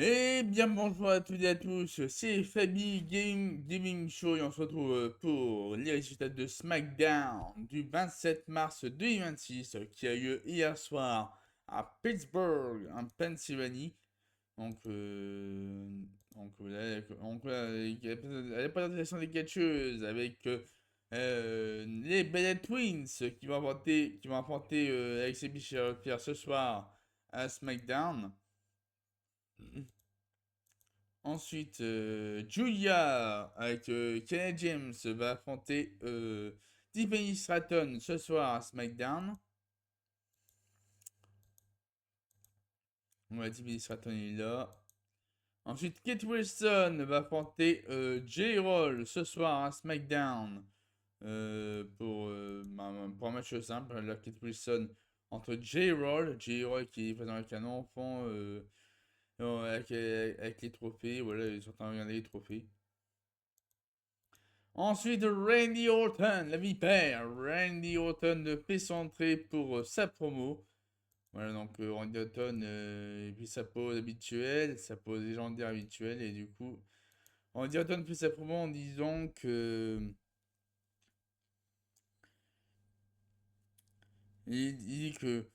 Et bien bonjour à toutes et à tous, c'est Fabi Gaming Show et on se retrouve pour les résultats de SmackDown du 27 mars 2026 qui a lieu hier soir à Pittsburgh, en Pennsylvanie. Donc, il y a la présentation des catcheuses avec les Bella Twins qui vont affronter Alex et Pierre ce soir à SmackDown. Ensuite, Julia avec Kenny James va affronter Tiffany Stratton ce soir à SmackDown. Ouais, Tiffany Stratton est là. Ensuite, Kate Wilson va affronter J-Roll ce soir à SmackDown pour un match simple. La Kate Wilson entre J-Roll qui est présent avec un enfant avec les trophées. Voilà, ils sont en train de regarder les trophées. Ensuite, Randy Orton, la vipère. Randy Orton fait son entrée pour sa promo. Voilà, donc Randy Orton, et puis sa pose habituelle, sa pose légendaire habituelle. Et du coup, Randy Orton fait sa promo en disant que. Il dit que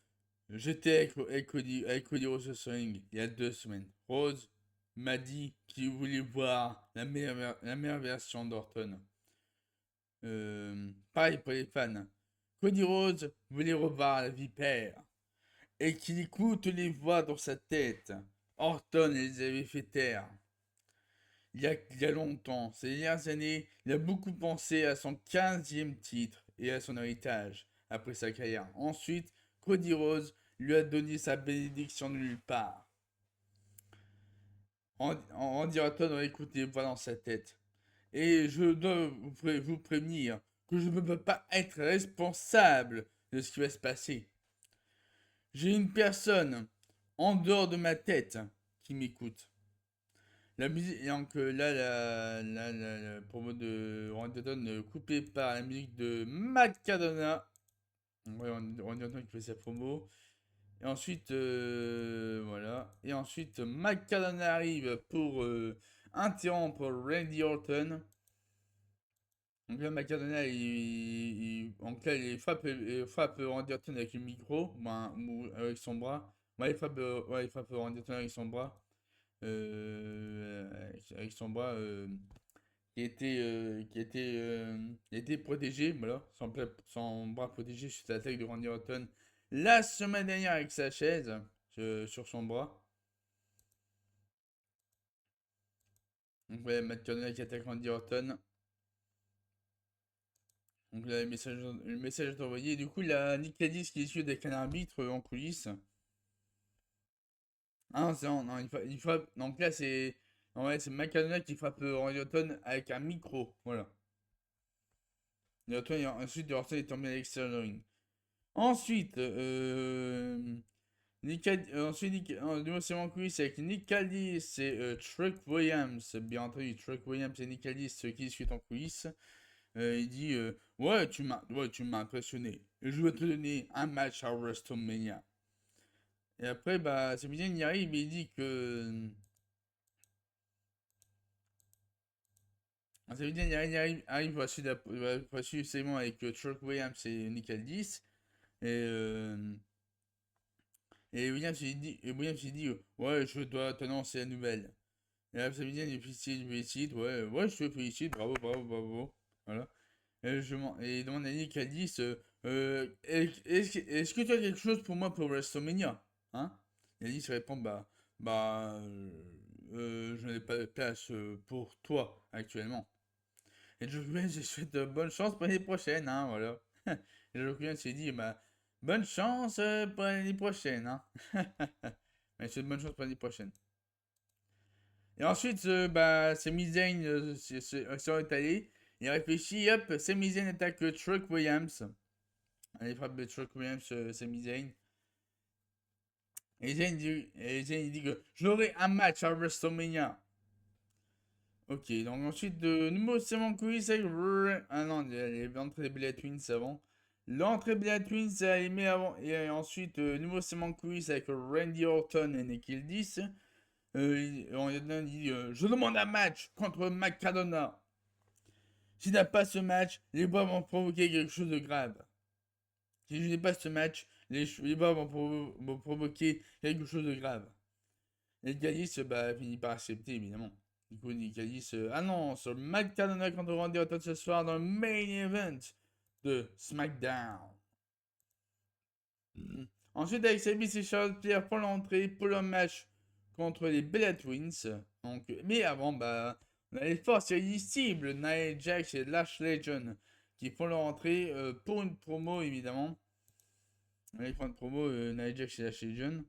j'étais avec Cody Rhodes au ring il y a 2 semaines. Rose m'a dit qu'il voulait voir la meilleure version d'Orton. Pareil pour les fans. Cody Rhodes voulait revoir la vipère et qu'il écoute les voix dans sa tête. Orton les avait fait taire. Il y a longtemps, ces dernières années, il a beaucoup pensé à son 15e titre et à son héritage après sa carrière. Ensuite, Cody Rhodes lui a donné sa bénédiction de nulle part. Randy Orton a écouté les voix dans sa tête. Et je dois vous prévenir que je ne peux pas être responsable de ce qui va se passer. J'ai une personne en dehors de ma tête qui m'écoute. La musique, et donc là, la promo de Randy Orton coupée par la musique de Matt Cardona. Ouais, Randy Orton qui fait sa promo. Et ensuite, voilà. Et ensuite, Matt Cardona arrive pour interrompre Randy Orton. Donc là, Matt Cardona, donc là, il frappe Randy Orton avec le micro, ou avec son bras. Ouais, il frappe Randy Orton avec son bras. Avec son bras qui était protégé, voilà, son bras protégé suite à l'attaque de Randy Orton la semaine dernière avec sa chaise sur son bras. Donc ouais, Matt Cardona qui attaque Randy Orton. Donc là, le message est envoyé. Du coup, il y a Nick Aldis qui est issu avec un arbitre en coulisses. Ah non, non, il frappe. Donc là, c'est. Non, ouais, c'est Matt Cardona qui frappe Randy Orton avec un micro. Voilà. Ensuite, Orton est tombé à l'extérieur du ring. Ensuite, Numéro c'est mon quiz avec Nick Aldis et Truck Williams. Bien entendu, Truck Williams et Nick Aldis qui discutent en coulisses. Il dit ouais, tu m'as impressionné. Et je vais te donner un match à WrestleMania. Et après, bah, Sami Zayn y arrive et il dit que. Sami Zayn arrive pour suivre segment avec Truck Williams et Nick Aldis. Et. Et Williams il dit ouais, je dois t'annoncer la nouvelle. Et là, Sami Zayn il félicite, ouais, je te félicite, bravo, bravo, bravo. Voilà. Et il demande à Nick Aldis est-ce que tu as quelque chose pour moi pour WrestleMania? Hein? Et Aldis répond je n'ai pas de place pour toi actuellement. Et Joe Williams, je souhaite bonne chance pour l'année prochaine, hein, voilà. Et Joe Williams s'est dit bonne chance pour l'année prochaine, hein. Mais je souhaite bonne chance pour l'année prochaine. Et ensuite, Sami Zayn s'est étalé. Il réfléchit, hop, Sami Zayn attaque Truck Williams. Allez, frappe de Truck Williams, Sami Zayn. Et Zayn il dit que j'aurai un match à WrestleMania. Ok, donc ensuite, de nouveau, c'est mon quiz avec. Ah non, il y a l'entrée des Bella Twins avant. L'entrée Bella Twins a aimé avant. Et ensuite, nouveau, c'est mon quiz avec Randy Orton et Nick Aldis. il dit je demande un match contre McCardona. S'il n'a pas ce match, les bois vont provoquer quelque chose de grave. Si je n'ai pas ce match, les bois vont provoquer quelque chose de grave. Et Gallus finit par accepter, évidemment. Du coup, Gallus annonce Matt Cardona contre Randy Orton ce soir dans le main event de SmackDown. Ensuite, avec Sabis et Charlotte Flair pour l'entrée, pour le match contre les Bella Twins. Donc, mais avant, on a les forces irrésistibles, Nia Jax et Lash Legend qui font leur entrée pour une promo, évidemment. Ils font une promo, Nia Jax et Lash Legend.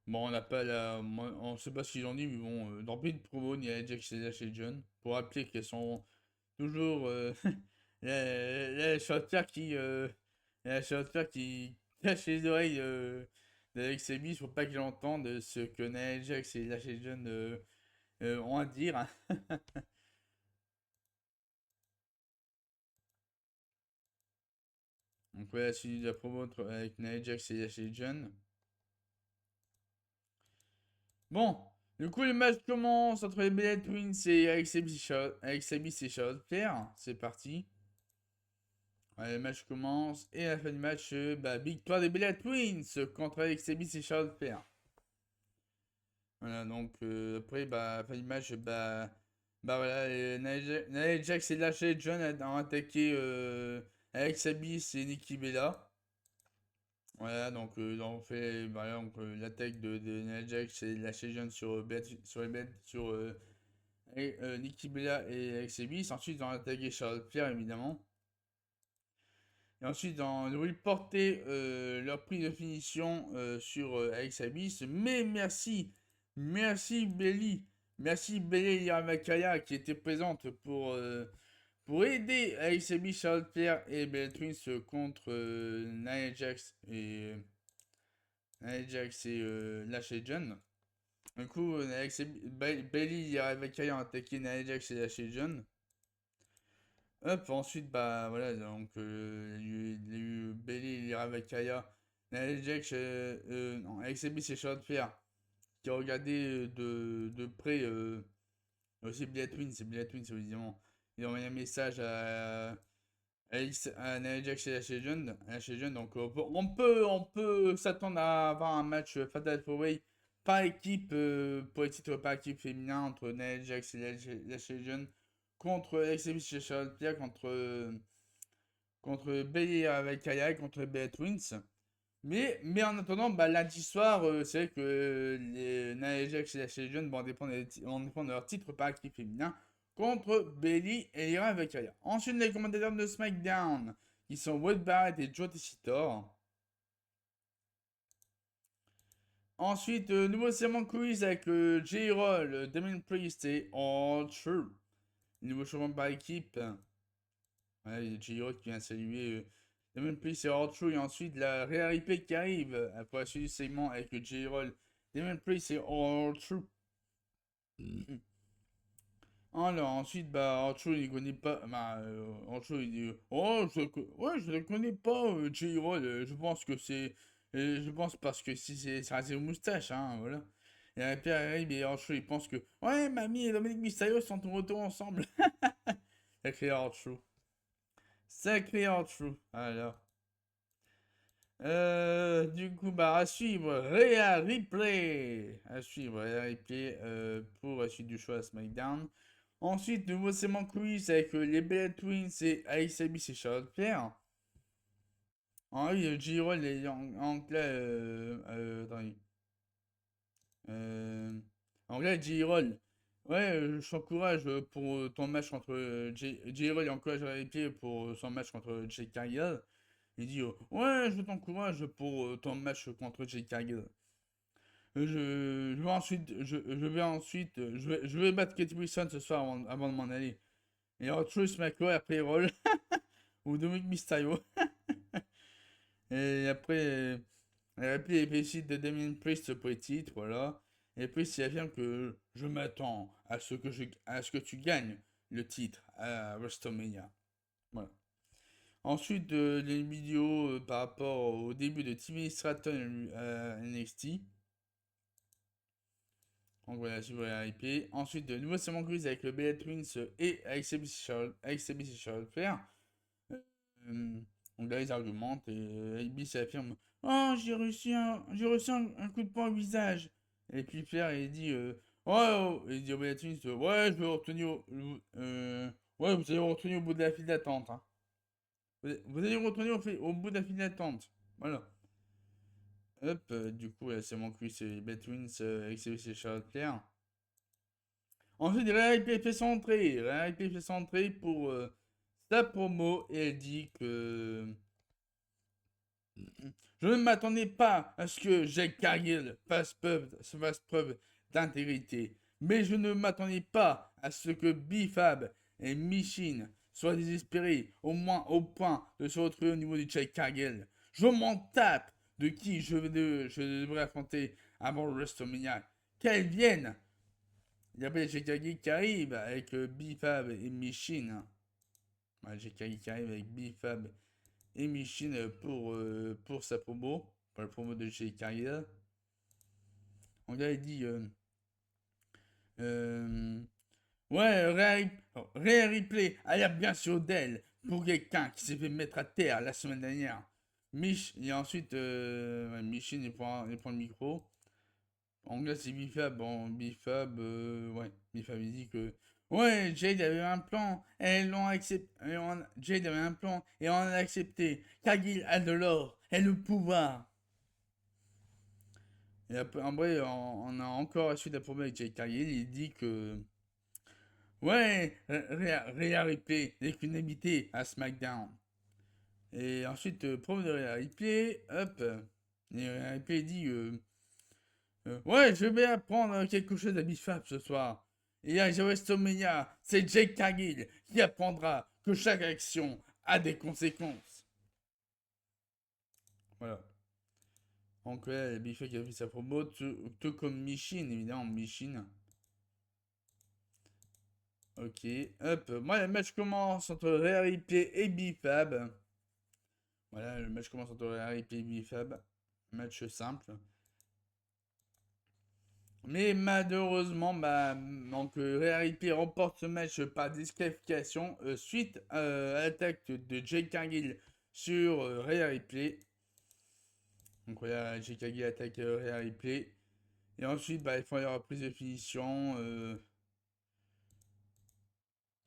Bon, on n'a pas la. On sait pas ce qu'ils ont dit, mais bon, dans plus de promo, il y a Jack et chez John. Pour rappeler qu'elles sont toujours. La chanteur qui. La chanteur qui cache les oreilles d'Alex Ebis pour pas qu'il entende ce que Nia Jax et Lashley John ont à dire. Hein. Donc, voilà, suivi de la promo avec Nia Jax et Lashley John. Bon, du coup, le match commence entre les Bella Twins et Alex Abyss et Charlotte Flair. C'est parti. Ouais, le match commence et à la fin du match, victoire des Bella Twins contre Alex Abyss et Charlotte Flair. Voilà, donc après, à la fin du match, voilà, Nia Jax et Lashley John ont attaqué Alex Abyss et Nikki Bella. Voilà, donc ils ont fait l'attaque de Nia Jax et Lashley John sur Nikki Bella et Alex Abyss. Ensuite, ils ont attaqué Charlotte Flair, évidemment. Et ensuite, ils ont reporté leur prix de finition sur Alex Abyss. Mais merci Belly, merci Belly Yamakaya qui était présente pour aider Alex Abyss, Charlotte Flair et Bella Twins contre Nia Jax et Lashley John. Du coup, Bailey Yamakaya a attaqué Nia Jax et Lashley John. Hop, ensuite, voilà, donc il y a eu Bailey, Lyra Valkyria, Nia Jax, non, Alex Abyss et Charlotte Flair qui ont regardé de près aussi Bella Twins, c'est Bella Twins évidemment. Ils ont envoyé un message à Nia Jax et Lashley John, donc on peut s'attendre à avoir un match Fatal 4-Way par équipe pour les titres par équipe féminin entre Nia Jax et Lashley John contre Alex Abyss et Charlotte Flair contre Bailey avec Kaya contre Bella Twins. Mais en attendant, lundi soir, c'est vrai que les Nia Jax et Lashley John vont dépendre de leur titre par équipe féminin contre Bailey et Lyra Valkyria. Ensuite, les commentateurs de SmackDown, qui sont Wade Barrett et Joe Tessitor. Ensuite, nouveau segment quiz avec J-Roll, Damien Priest et R-Truth. Nouveau changement par équipe. Ouais, il y a J-Roll qui vient saluer Damien Priest et R-Truth. Et ensuite, la Rhea Ripley qui arrive pour la suite du segment avec J-Roll, Damien Priest et R-Truth. Alors ensuite, Archo il connaît pas. Archo il dit oh, je le connais pas, J-Roll. Je pense que c'est. Je pense parce que si c'est rasé aux moustaches, hein, voilà. Et après, arrive et Archo il pense que ouais, Mamie et Dominique Mysterio sont en retour ensemble. Sacré Archo. Sacré Archo. Alors. Du coup, à suivre, Rhea Ripley. À suivre, Rhea Ripley pour la suite du show à SmackDown. Ensuite, nouveau segment quiz avec les Bella Twins et Alex Abyss et Charlotte Flair. Ah oui, J-Roll est en clair. Attendez. En clair, J-Roll. Ouais, je t'encourage pour ton match contre J-Roll et encourage Ripley pour son match contre Jake Cargill. Il dit ouais, je t'encourage pour ton match contre Jake Cargill. Je vais battre Katie Wilson ce soir avant de m'en aller. Et alors, Truth McCoy après Roll ou Dominic Mysterio. Et après, il décide de Damien Priest pour les titres, voilà. Et puis il affirme que je m'attends à ce que tu gagnes le titre à WrestleMania. Voilà. Ensuite, il y a une vidéo par rapport au début de Timmy Stratton à NXT. Donc voilà, sur RIP. Ensuite, de nouveau segment quiz avec le Bella Twins et avec CBC Charlotte Flair. Euh, donc là, ils argumentent et AB s'affirme: Oh, j'ai reçu un coup de poing au visage. Et puis Flair, il dit oh, il dit au Bella Twins ouais, je vais retenir ouais, vous allez retenir au bout de la file d'attente. Hein. Vous allez retenir au bout de la file d'attente. Voilà. Hop, du coup, là, c'est mon quiz, c'est Bella Twins avec CBC Charlotte Flair. Ensuite, RIP fait son entrée. RIP fait son entrée pour sa promo et elle dit que je ne m'attendais pas à ce que Jake Cargill fasse preuve d'intégrité. Mais je ne m'attendais pas à ce que Bifab et Michin soient désespérés, au moins au point de se retrouver au niveau du Jake Cargill. Je m'en tape de qui je devrais affronter avant le WrestleMania. Qu'elle vienne. Il y a pas Jake Cargill qui arrive avec Bifab et Michin. Ouais, Jake Cargill qui arrive avec Bifab et Michin pour sa promo, pour la promo de chez Carrier. On a dit euh, ouais, Rhea Ripley a l'air bien sûr d'elle pour quelqu'un qui s'est fait mettre à terre la semaine dernière. Et ensuite, ouais, Michin il prend le micro. En anglais, c'est Bifab. Bon, Bifab, ouais, Bifab, il dit que ouais, Jade avait un plan, et elles l'ont accepté. Jade avait un plan, et on l'a accepté. Cargill a de l'or, et le pouvoir. Et après, en vrai, on a encore la suite de la promo avec Jade Cargill. Il dit que ouais, Rhea Ripley n'est qu'une invitée à SmackDown. Et ensuite, promo de Rhea Ripley, hop. Et Rhea Ripley dit ouais, je vais apprendre quelque chose à Bifab ce soir. Et à WrestleMania, c'est Jake Cargill qui apprendra que chaque action a des conséquences. Voilà. Donc ouais, Bifab qui a fait sa promo, tout comme Michin, évidemment, Michin. Ok, hop, moi le match commence entre Rhea Ripley et Bifab. Voilà, le match commence entre Rhea Ripley et Bifab. Match simple. Mais malheureusement, bah, donc, Rhea Ripley remporte ce match par disqualification suite à l'attaque de Jake Cargill sur Rhea Ripley. Donc voilà, Jake Cargill attaque Rhea Ripley. Et ensuite, bah, ils font leur prise de finition.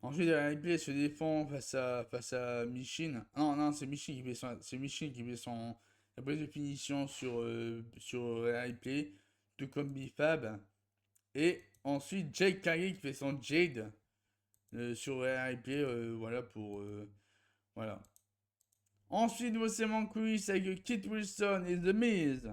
Ensuite, Rhea Ripley se défend face à Michin. Non, non, c'est Michin qui fait la prise de finition sur Rhea Ripley, tout comme Bifab. Et ensuite, Jake Cargill qui fait son Jade sur RIP, voilà pour. Voilà. Ensuite, voici mon quiz avec Kit Wilson et The Miz.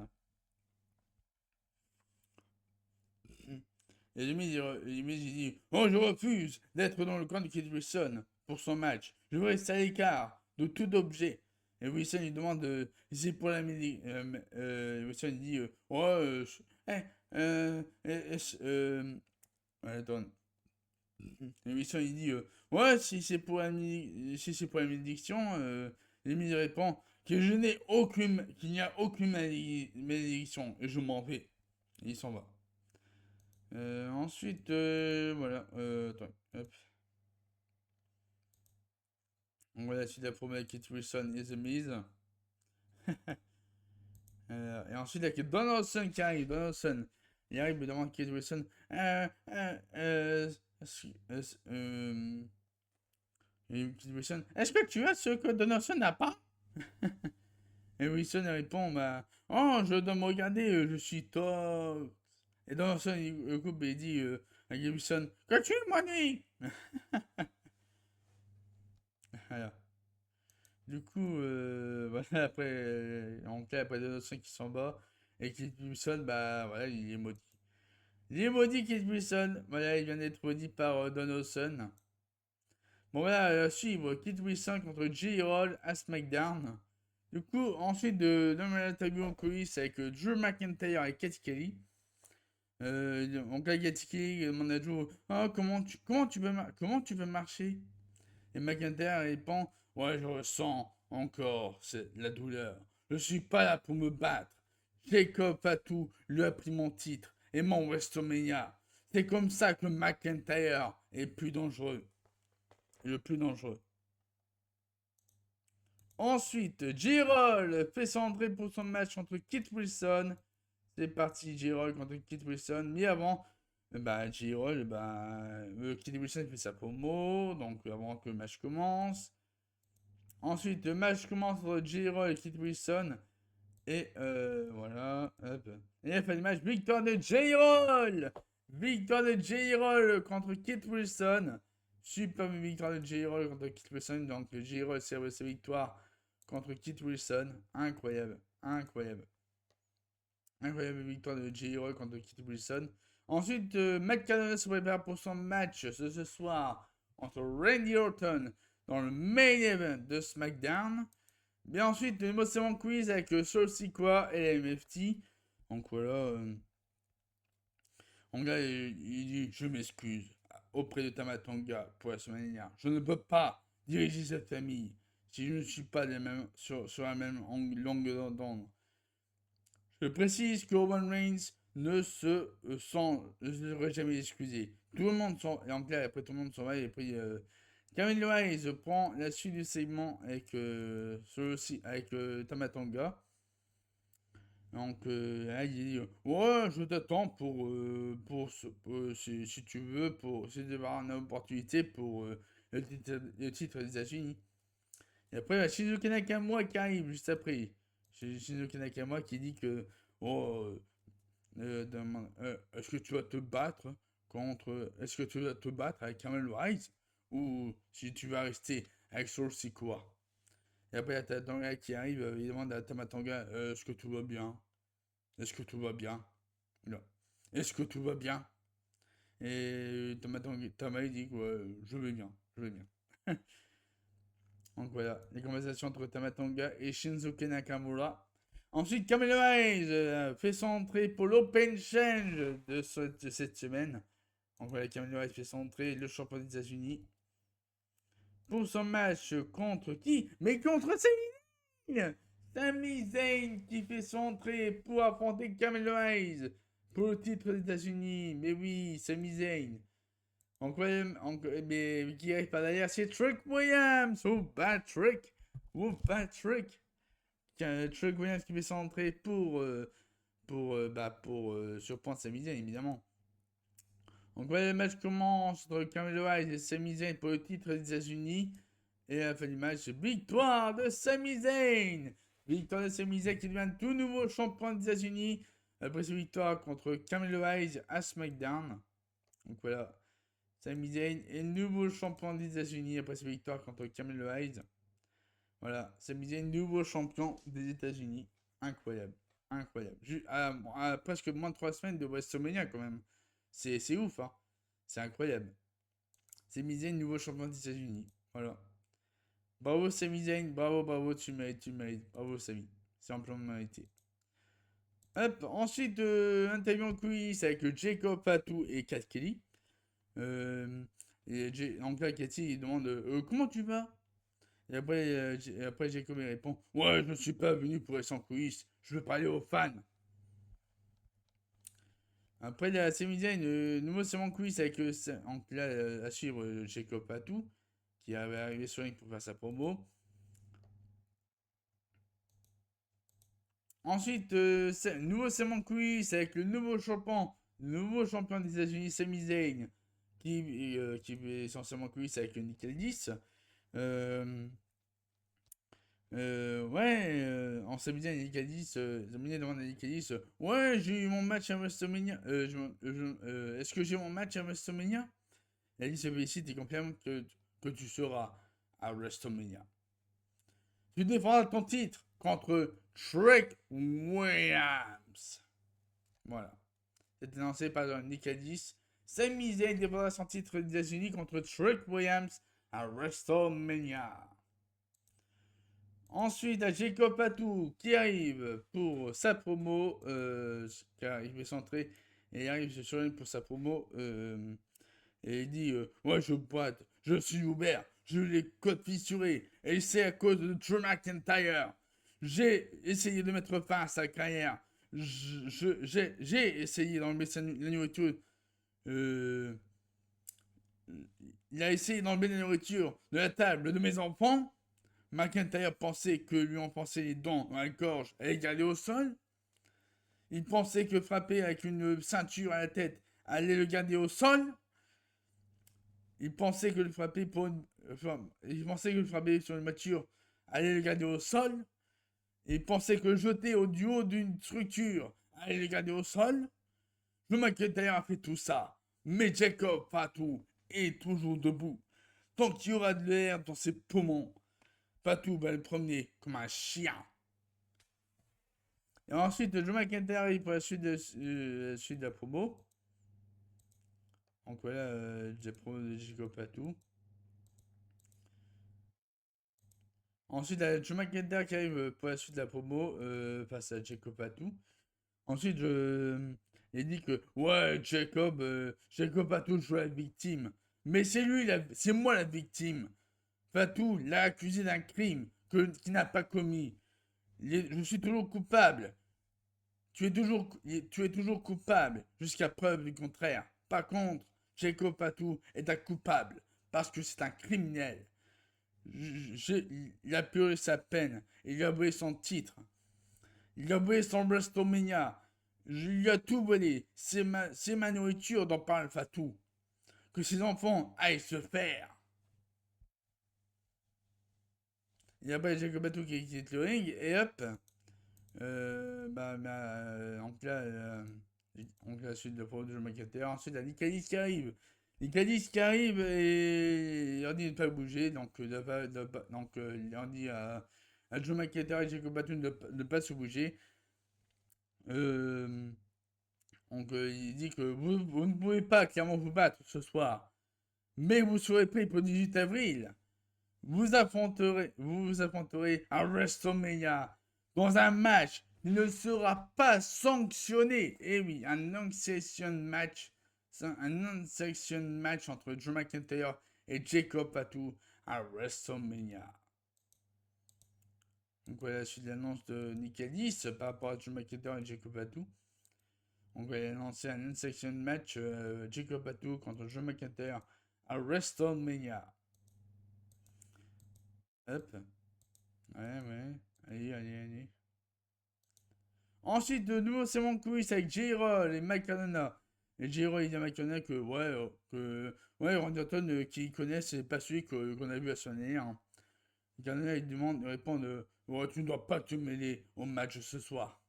Et The Miz, il dit oh, je refuse d'être dans le camp de Kit Wilson pour son match. Je veux rester à l'écart de tout objet. Et Wilson lui demande si c'est pour la Wilson il dit oh, eh, attends. Et Wilson il dit ouais, si c'est pour la malédiction, Lemmy répond que qu'il n'y a aucune malédiction et je m'en vais. Et il s'en va. Ensuite, voilà. Attends, hop. On voit la suite de la promo avec Kit Wilson et The Miz. Et ensuite, avec Donaldson qui arrive. Donaldson, il arrive et demande Kit Wilson. Et Kit Wilson, est-ce que tu as ce que Donaldson n'a pas? Et Wilson répond bah, oh, je dois me regarder, je suis top. Et Donaldson il coupe et il dit à Wilson que tu m'ennuies. Voilà. Du coup, voilà, après, on fait après Donaldson qui s'en bat. Et Kit Wilson, bah voilà, il est maudit. Il est maudit, Kit Wilson. Voilà, il vient d'être maudit par Donaldson. Bon, voilà, suivre Kit Wilson contre J-Roll à SmackDown. Du coup, ensuite de Tag coulisses avec Drew McIntyre et Katy Kelly. Donc là, Katy Kelly demande à Drew oh, comment tu veux marcher? Et McIntyre répond ouais, je ressens encore la douleur. Je suis pas là pour me battre. Jacob Fatou lui a pris mon titre et mon WrestleMania. C'est comme ça que McIntyre est plus dangereux. Le plus dangereux. Ensuite, J-Roll fait son entrée pour son match contre Kit Wilson. C'est parti, J-Roll contre Kit Wilson. Mais avant, J-Roll, Kit Wilson fait sa promo. Donc avant que le match commence. Ensuite, le match commence entre J-Roll et Kit Wilson. Et voilà. Hop. Et la fin du match, victoire de J-Roll! Victoire de J-Roll contre Kit Wilson. Superbe victoire de J-Roll contre Kit Wilson. Donc J-Roll serve sa victoire contre Kit Wilson. Incroyable. Incroyable. Incroyable victoire de J-Roll contre Kit Wilson. Ensuite, Matt Cardona se prépare pour son match ce soir entre Randy Orton dans le main event de SmackDown. Mais ensuite, le Mossement Quiz avec Soul Sequoia et la MFT. Donc voilà. En gars, il dit je m'excuse auprès de Tamatonga pour la semaine dernière. Je ne peux pas diriger cette famille si je ne suis pas sur la même longueur d'onde. Je précise que Roman Reigns ne serait jamais excusé. Tout le monde s'en va, et en clair, après tout le monde s'en va, et puis Camille Wise prend la suite du segment avec, Tamatonga. Donc, là, il dit ouais, je t'attends si tu veux, si tu veux avoir une opportunité pour le titre des États-Unis. Et après, il y a Shinsuke Nakamura qui arrive juste après. Shinsuke Nakamura qui dit que oh, est-ce que tu vas te battre est-ce que tu vas te battre avec Camel Rise ou si tu vas rester avec Soul Sikoa. Et après, il y a Tamatanga qui arrive, il demande à Tamatanga est-ce que tout va bien? Est-ce que tout va bien? Non. Est-ce que tout va bien? Et Tamatanga dit je vais bien, je vais bien. Donc voilà, les conversations entre Tamatanga et Shinsuke Nakamura. Ensuite, Camelo Hayes fait son entrée pour l'Open Challenge de cette semaine. Donc voilà, Camelo Hayes fait son entrée, le champion des États-Unis. Pour son match contre qui? Mais contre Sami Zayn! Sami Zayn qui fait son entrée pour affronter Camelo Hayes pour le titre des États-Unis. Mais oui, Sami Zayn. Mais qui arrive par derrière, c'est Trick Williams. Oh, bad trick. Oh, bad trick. Trick Williams qui fait son entrée pour surprendre Sami Zayn, évidemment. Donc voilà, le match commence entre Camelo Hayes et Sami Zayn pour le titre des États-Unis. Et à la fin du match, victoire de Sami Zayn. Victoire de Sami Zayn qui devient tout nouveau champion des États-Unis après sa victoire contre Camelo Hayes à SmackDown. Donc voilà, Sami Zayn est nouveau champion des États-Unis après sa victoire contre Camelo Hayes. Voilà, Sami Zayn, nouveau champion des États-Unis. Incroyable. Incroyable. À presque moins de 3 semaines de WrestleMania quand même. C'est ouf, hein. C'est incroyable. Sami Zayn, nouveau champion des États-Unis. Voilà. Bravo Sami Zayn, bravo, tu mérites. Bravo Sami. C'est amplement mérité. Hop, ensuite, interview en coulisses avec Jacob Fatou et Kat Kelly. Donc là, Cathy, il demande comment tu vas? Et après, Jacob il répond ouais, je ne suis pas venu pour être en coulisses, je veux parler aux fans. Après, la Sami Zayn, nouveau segment coulisses avec donc là, à suivre Jacob Fatou qui avait arrivé sur Ring pour faire sa promo. Ensuite, nouveau segment quiz avec le nouveau champion des États-Unis, Sami Zayn, qui est essentiellement quiz avec Nick Aldis. En Sami Zayn et Nick Aldis, Sami Zayn demande à Nick Aldis ouais, j'ai eu mon match à WrestleMania. Est-ce que j'ai mon match à WrestleMania? Aldis se félicite et confirme que tu seras à WrestleMania. Tu défendras ton titre contre Trick Williams. Voilà. C'était lancé par Nick Aldis. Sami Zayn défendra son titre des États-Unis contre Trick Williams à WrestleMania. Ensuite, à Jacob Fatou qui arrive pour sa promo. Car il veut s'entrer et il arrive sur une pour sa promo. Et il dit ouais, je boite, je suis ouvert, j'ai eu les côtes fissurées, et c'est à cause de Drew McIntyre. J'ai essayé de mettre fin à sa carrière. J'ai essayé d'enlever la nourriture. euh, il a essayé d'enlever la nourriture de la table de mes enfants. McIntyre pensait que lui enfoncer les dents dans la gorge allait garder au sol. Il pensait que frapper avec une ceinture à la tête allait le garder au sol. Il pensait que le frapper il pensait que le frapper sur une voiture allait le garder au sol. Il pensait que le jeter au duo d'une structure allait le garder au sol. Le McIntyre a fait tout ça. Mais Jacob Fatou est toujours debout. Tant qu'il y aura de l'air dans ses poumons, Fatou va le promener comme un chien. Et ensuite, Joe McIntyre arrive pour la suite de la promo. Donc voilà, la promo de Jacob Fatou. Ensuite, Joe McIntyre qui arrive pour la suite de la promo face à Jacob Fatou. Ensuite, il dit que ouais, Jacob Fatou joue la victime. Mais c'est moi la victime. Fatou l'a accusé d'un crime qu'il n'a pas commis. Je suis toujours coupable. Tu es toujours coupable jusqu'à preuve du contraire. Par contre, Jacob Fatou est un coupable parce que c'est un criminel. Il a pleuré sa peine. Il a volé son titre. Il a volé son WrestleMania. Je lui ai tout volé. C'est ma nourriture dont parle Fatou. Que ses enfants aillent se faire. Il y a pas Jacob Fatou qui quitte le ring et hop. Donc là, donc la suite de la promo de Joe McIntyre. Ensuite, il y a Nick qui arrive. Nick qui arrive et il leur dit de ne pas bouger. Donc, il leur dit à Joe McIntyre et Jacob Fatou de ne pas se bouger. Euh, il dit que vous ne pouvez pas clairement vous battre ce soir. Mais vous serez prêts pour le 18 avril. Vous affronterez à WrestleMania dans un match qui ne sera pas sanctionné. Et oui, un non-sanction match. Un non-sanction match entre Drew McIntyre et Jacob Fatou à WrestleMania. Donc voilà la suite de l'annonce de Nick Aldis par rapport à Drew McIntyre et Jacob Fatou. Donc il a lancé un non-sanction match Jacob Fatou contre Drew McIntyre à WrestleMania. Hop. Ouais. Allez. Ensuite, de nouveau, c'est mon quiz avec J-Roll et Mike Cardona. Et J-Roll, il dit à Mike Cardona ouais, Randy Orton, qu'il connaît, c'est pas celui qu'on a vu à son année. Hein. Cardona, il répond ouais, tu ne dois pas te mêler au match ce soir.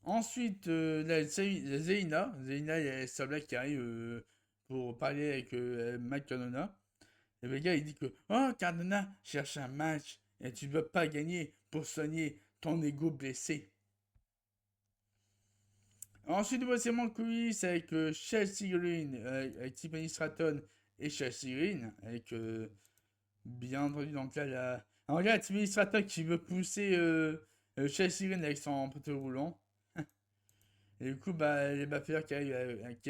Ensuite, Zeina, il y a Sabla qui arrive pour parler avec Mike Cardona. Et le gars, il dit que Cardona cherche un match et tu ne veux pas gagner pour soigner ton ego blessé. Ensuite, c'est mon quiz avec Chelsea Green, avec Tiffany Stratton et Chelsea Green, avec bien entendu, donc là, alors là, Tiffany Stratton qui veut pousser Chelsea Green avec son fauteuil roulant. Et du coup, les baffeurs qui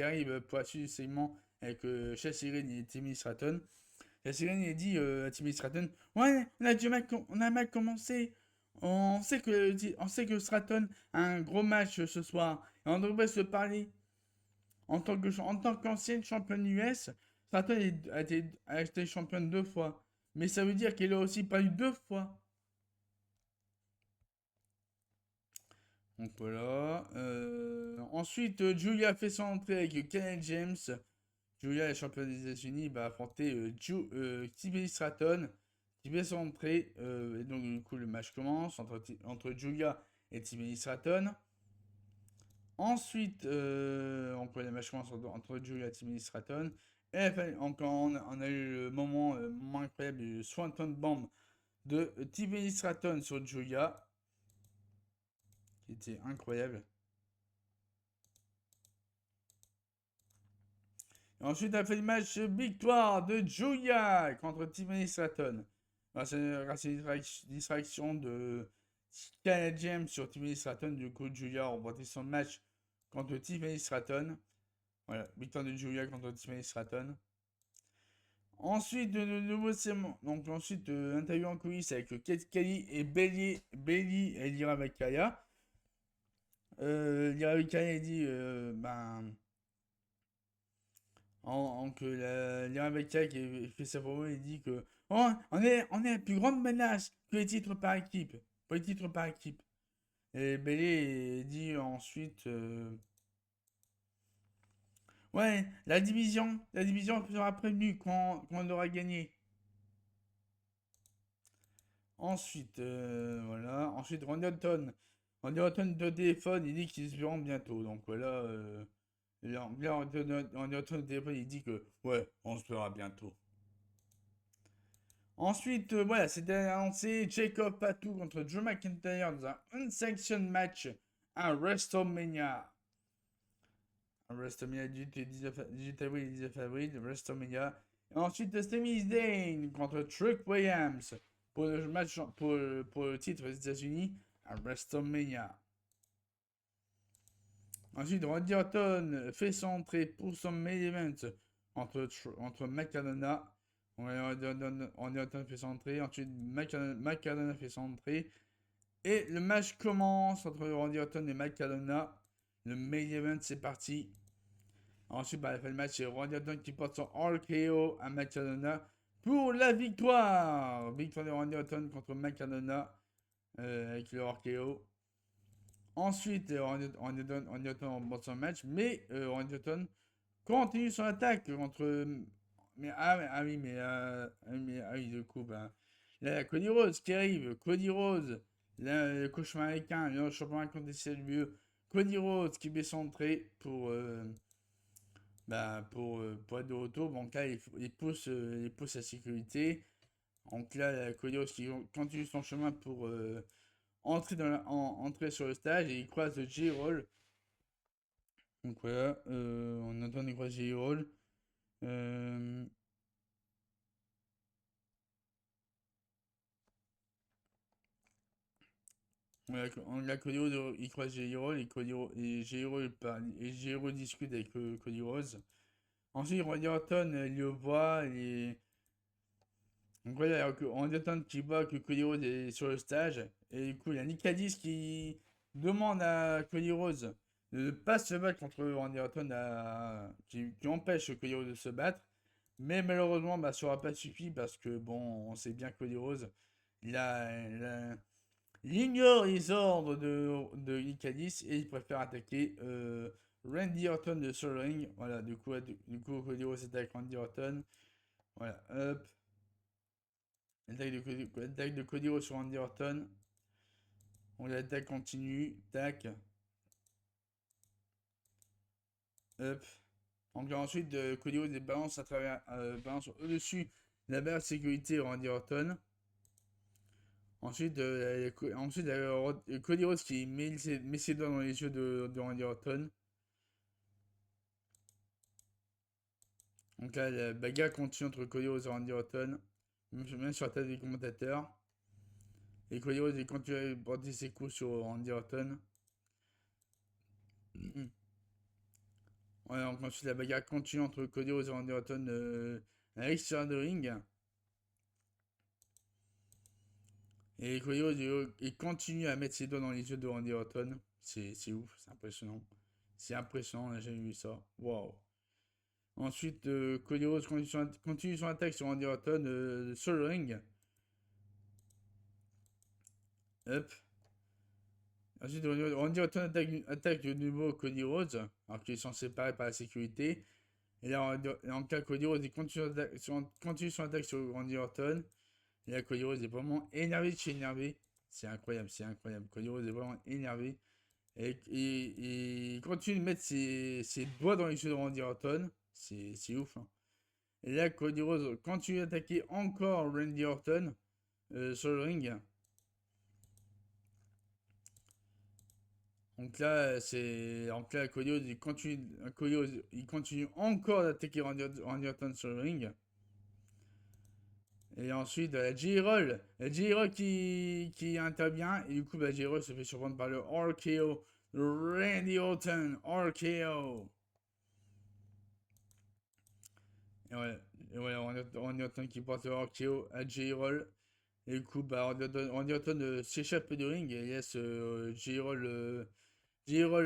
arrivent pour assurer le segment avec Chelsea Green et Tiffany Stratton. La sirène a dit à Timmy Stratton, ouais, on a mal commencé. On sait que Stratton a un gros match ce soir. Et on devrait se parler. En tant qu'ancienne championne US, Stratton a été championne 2 fois. Mais ça veut dire qu'elle a aussi perdu 2 fois. Donc voilà. Ensuite, Julia fait son entrée avec Kenneth James. Julia, la championne des États-Unis, va affronter Tiffany Stratton qui fait son entrée. Et donc, du coup, le match commence entre Julia et Tiffany Stratton. Ensuite, le match commence entre Julia et Tiffany Stratton. Et on a eu le moment incroyable du Swanton Bomb de Tiffany Stratton sur Julia, qui était incroyable. Et ensuite, on a fait le match victoire de Julia contre Tiffany Stratton. Grâce à une distraction de Kenneth James sur Tiffany Stratton, du coup, Julia a remporté son match contre Tiffany Stratton. Voilà, victoire de Julia contre Tiffany Stratton. Ensuite, de nouveau segment. Donc, ensuite, interview en coulisses avec Kate Kelly et Bailey et Lyra Valkyria. Lyra Valkyria dit, que Lyra Valkyria qui fait sa promo, il dit que oh, on est la plus grande menace que les titres par équipe. Pour les titres par équipe. Et Bailey dit ensuite, ouais, la division sera prévenue quand on aura gagné. Ensuite, voilà. Ensuite, Randy Orton. Randy Orton de téléphone, il dit qu'ils se verront bientôt. Donc voilà. Là, Randy Orton de téléphone, il dit que, ouais, on se verra bientôt. Ensuite, voilà, c'était annoncé Jacob Fatu contre Drew McIntyre dans un unsanctioned match à WrestleMania. WrestleMania du 18 avril et 19 avril, WrestleMania. Et ensuite, Sami Zayn contre Trick Williams pour le match pour le titre des États-Unis à WrestleMania. Ensuite, Randy Orton fait son entrée pour son main event entre McAdona. Randy Orton fait son entrée. Ensuite, McAdona fait son entrée. Et le match commence entre Randy Orton et McAdona. Le main event, c'est parti. Ensuite, à la fin du match, c'est Randy Orton qui porte son RKO à McAdona pour la victoire. Victoire de Randy Orton contre McAdona avec le RKO. Ensuite, Randy Orton remporte son match, mais Randy Orton continue son attaque contre. Oui, du coup, là, il y a Cody Rhodes qui arrive. Cody Rhodes, le coach américain, le champion contre des CLBE. Cody Rhodes qui met son entrée pour être de retour. Donc là, il pousse la sécurité. Donc là, Cody Rhodes qui continue son chemin pour entrer sur le stage et il croise J-Roll. Donc voilà, on entend il croise J-Roll. La Cody Rhodes, il croise J-Roll et J-Roll discute avec Cody Rhodes. Ensuite, Randy Orton, il le voit et donc voilà, on attend qu'il voit que Cody Rhodes est sur le stage. Et du coup, il y a Nick Aldis qui demande à Cody Rhodes de ne pas se battre contre Randy Orton, qui empêche Cody Rhodes de se battre. Mais malheureusement, ça n'aura pas suffi parce que, bon, on sait bien que Cody Rhodes, il ignore les ordres de Nick Aldis et il préfère attaquer Randy Orton de sur le ring. Voilà, du coup, Cody Rhodes attaque Randy Orton. Voilà, hop. L'attaque de Cody Rhodes sur Randy Orton. On l'attaque continue. Tac. Hop. Donc ensuite, Cody Rhodes balance balance au-dessus de la barre de sécurité Randy Orton. Ensuite, Cody Rhodes qui met ses doigts dans les yeux de Randy Orton. Donc là, la bagarre continue entre Cody Rhodes et Randy Orton. Même sur la table des commentateurs. Et Cody Rhodes il continue à porter ses coups sur Randy Orton. Ouais, donc ensuite la bagarre continue entre Cody Rhodes et Randy Orton à l'extérieur de ring. Et Cody Rhodes il continue à mettre ses doigts dans les yeux de Randy Orton. C'est ouf, c'est impressionnant. C'est impressionnant, on n'a jamais vu ça. Waouh. Ensuite, Cody Rhodes continue son attaque sur Randy Orton sur le ring. Hop. Ensuite, Randy Orton attaque de nouveau Cody Rhodes, alors qu'ils sont séparés par la sécurité. Et là, en cas, Cody Rhodes il continue son attaque sur Randy Orton. Et là, Cody Rhodes est vraiment énervé de chez énervé. C'est incroyable, c'est incroyable. Cody Rhodes est vraiment énervé. Et il continue de mettre ses doigts dans les yeux de Randy Orton. C'est ouf. Hein. Et là, Cody Rhodes continue d'attaquer encore Randy Orton sur le ring. Donc là, Cody Rhodes, il continue encore d'attaquer Randy Orton sur le ring. Et ensuite, la J-Roll. La J-Roll qui intervient. Et du coup, la J-Roll se fait surprendre par le RKO. Le Randy Orton RKO. Et voilà. Et voilà, Randy Orton qui porte le RKO à J-Roll. Et du coup, bah, Randy Orton s'échappe du ring et laisse J-Roll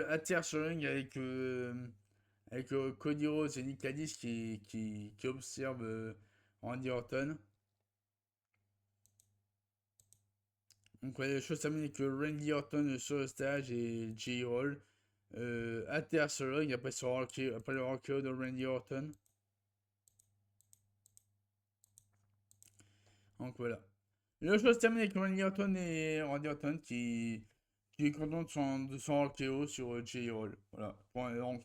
à terre sur le ring avec Cody Rhodes et Nick Aldis qui observent Randy Orton. Donc ouais, les choses terminent avec Randy Orton sur le stage et J-Roll à terre sur le ring après, après le RKO de Randy Orton. Donc voilà. La chose terminée avec Randy Orton qui est content de son RKO sur J-Roll. Voilà. Bon,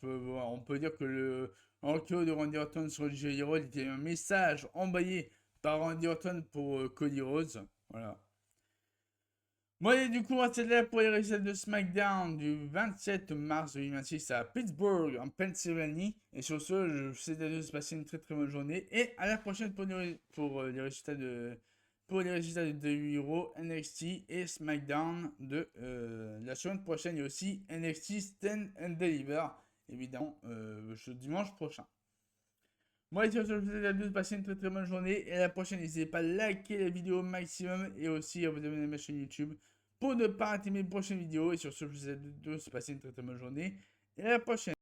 on peut dire que le RKO de Randy Orton sur J-Roll était un message envoyé par Randy Orton pour Cody Rhodes. Voilà. Bon, et du coup, on va là pour les résultats de SmackDown du 27 mars 2026 à Pittsburgh, en Pennsylvanie. Et sur ce, je vous souhaite à tous de passer une très très bonne journée. Et à la prochaine pour les résultats de WWE Raw, NXT et SmackDown de la semaine prochaine. Et aussi NXT Stand and Deliver, évidemment, ce dimanche prochain. Moi, sur ce, je vous souhaite à tous de passer une très très bonne journée. Et à la prochaine, n'hésitez pas à liker la vidéo au maximum et aussi à vous abonner à ma chaîne YouTube pour ne pas rater mes prochaines vidéos. Et sur ce, je vous souhaite à tous de passer une très très bonne journée. Et à la prochaine.